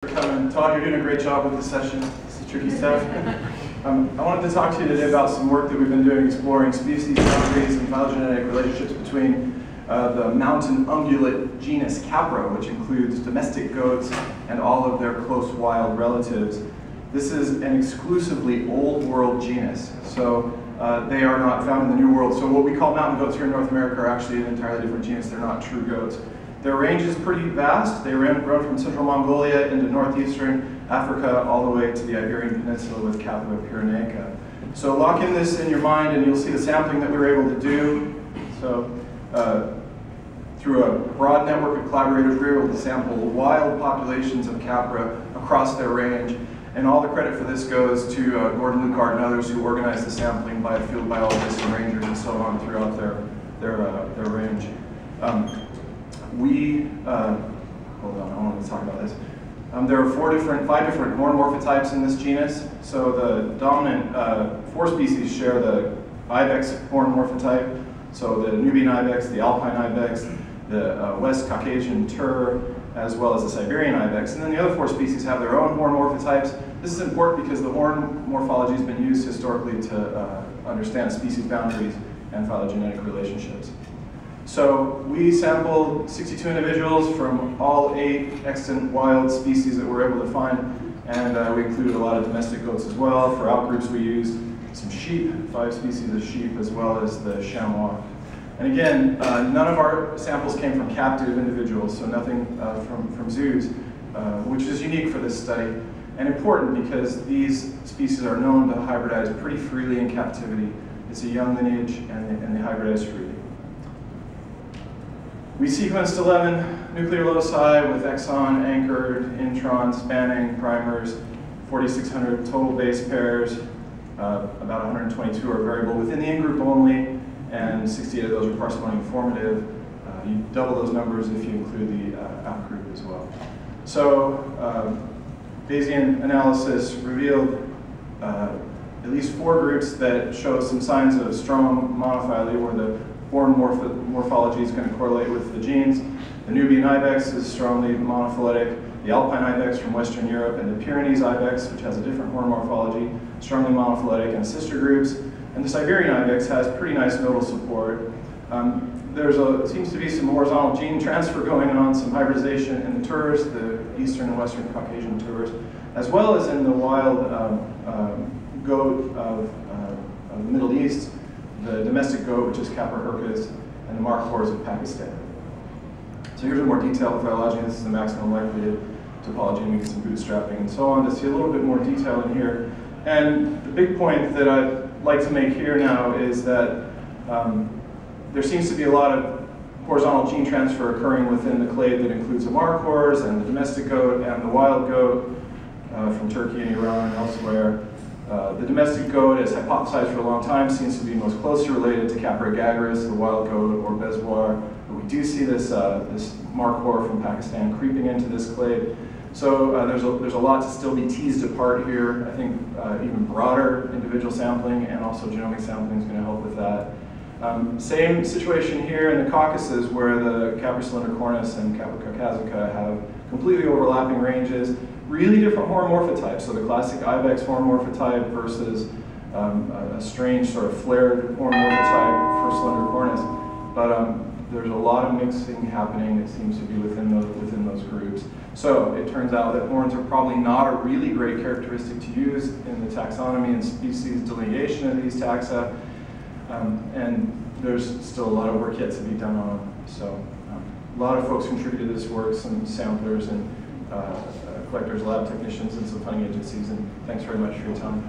Todd, you're doing a great job with this session. This is tricky stuff. I wanted to talk to you today about some work that we've been doing exploring species boundaries and phylogenetic relationships between the mountain ungulate genus Capra, which includes domestic goats and all of their close wild relatives. This is an exclusively Old World genus, so they are not found in the New World. So what we call mountain goats here in North America are actually an entirely different genus. They're not true goats. Their range is pretty vast. They run from central Mongolia into northeastern Africa all the way to the Iberian Peninsula with Capra pyrenaica. So lock in this in your mind and you'll see the sampling that we were able to do. So through a broad network of collaborators, we were able to sample wild populations of Capra across their range. And all the credit for this goes to Gordon Lukart and others who organized the sampling by field biologists and rangers and so on throughout their range. Hold on, I want to talk about this. There are five different horn morphotypes in this genus. So the dominant four species share the ibex horn morphotype. So the Nubian ibex, the Alpine ibex, the West Caucasian tur, as well as the Siberian ibex. And then the other four species have their own horn morphotypes. This is important because the horn morphology has been used historically to understand species boundaries and phylogenetic relationships. So we sampled 62 individuals from all 8 extant wild species that we were able to find, and we included a lot of domestic goats as well. For outgroups we used some sheep, 5 species of sheep, as well as the chamois. And again, none of our samples came from captive individuals, so nothing from zoos, which is unique for this study, and important because these species are known to hybridize pretty freely in captivity. It's a young lineage, and they hybridize freely. We sequenced 11 nuclear loci with exon anchored, introns, spanning, primers, 4,600 total base pairs, about 122 are variable within the in-group only, and 68 of those are parsimony informative. You double those numbers if you include the out-group as well. So Bayesian analysis revealed at least 4 groups that show some signs of strong monophyly, where the horn morphology is going to correlate with the genes. The Nubian ibex is strongly monophyletic. The Alpine ibex from Western Europe and the Pyrenees ibex, which has a different horn morphology, strongly monophyletic and sister groups. And the Siberian ibex has pretty nice nodal support. Seems to be some horizontal gene transfer going on, some hybridization in the turs, the Eastern and Western Caucasian turs, as well as in the wild goat of the Middle East, the domestic goat, which is Capra hircus, and the markhors of Pakistan. So here's a more detailed phylogeny. This is the maximum likelihood topology, and we get some bootstrapping and so on to see a little bit more detail in here. And the big point that I'd like to make here now is that there seems to be a lot of horizontal gene transfer occurring within the clade that includes the markhors and the domestic goat and the wild goat from Turkey and Iran and elsewhere. The domestic goat, as hypothesized for a long time, seems to be most closely related to Capra gagris, the wild goat, or bezoar. But we do see this markhor from Pakistan creeping into this clade. So there's a lot to still be teased apart here. I think even broader individual sampling and also genomic sampling is going to help with that. Same situation here in the Caucasus, where the Capra cylindercornis and Capra caucasica have completely overlapping ranges. Really different horn morphotypes, so the classic ibex horn morphotype versus a strange sort of flared horn morphotype for cylindercornis. But there's a lot of mixing happening, it seems to be within those groups. So it turns out that horns are probably not a really great characteristic to use in the taxonomy and species delineation of these taxa. And there's still a lot of work yet to be done on them. So a lot of folks contributed to this work, some samplers and collectors, lab technicians, and some funding agencies, and thanks very much for your time.